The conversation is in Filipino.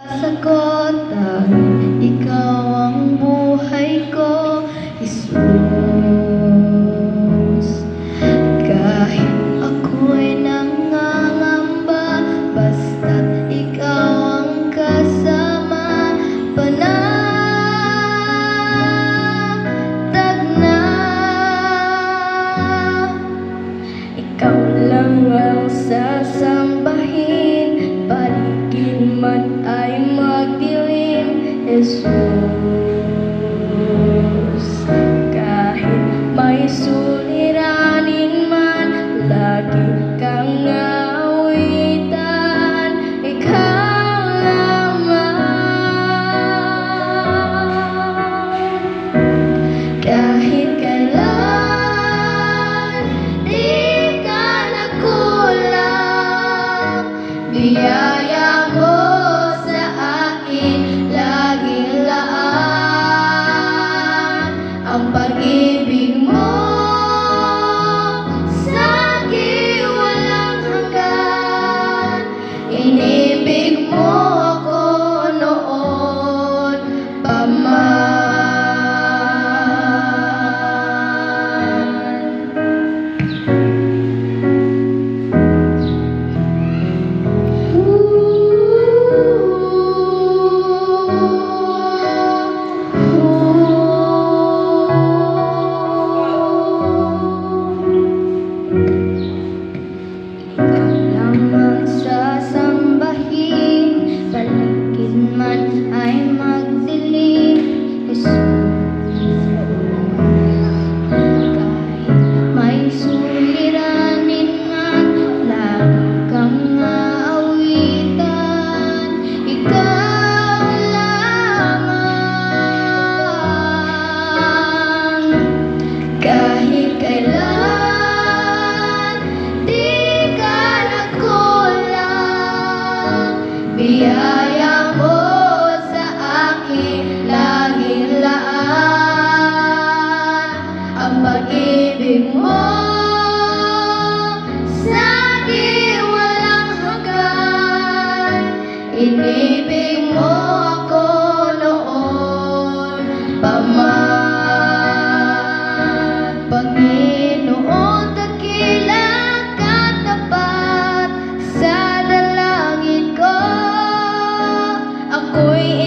Sagot ang ikaw ang buhay ko, Jesus. Kahit ako'y nangangamba, basta't ikaw ang kasama, panatag na. Ikaw lang ang sasambahin, paligid man ay magdilim, Jesus. Kahit may suliranin man, lagi kang awitan, ikaw lamang. Kahit kailan di ka nagkulang, biyaya mo sa akin laging laan. Ang pag-ibig mo sa akin walang hanggan. Inibig mo ako noon pa man. Ay magdilim, Jesus. Kahit may suliranin man, lagi kang aawitan, ikaw lamang. Kahit kailan di ka nagkulang, biyaya mo laging laan. Ang pag-ibig mo sa akin walang hanggan. Inibig mo ako noon pa man. Panginoon, dakila ka tapat sa dalangin ko. Ako'y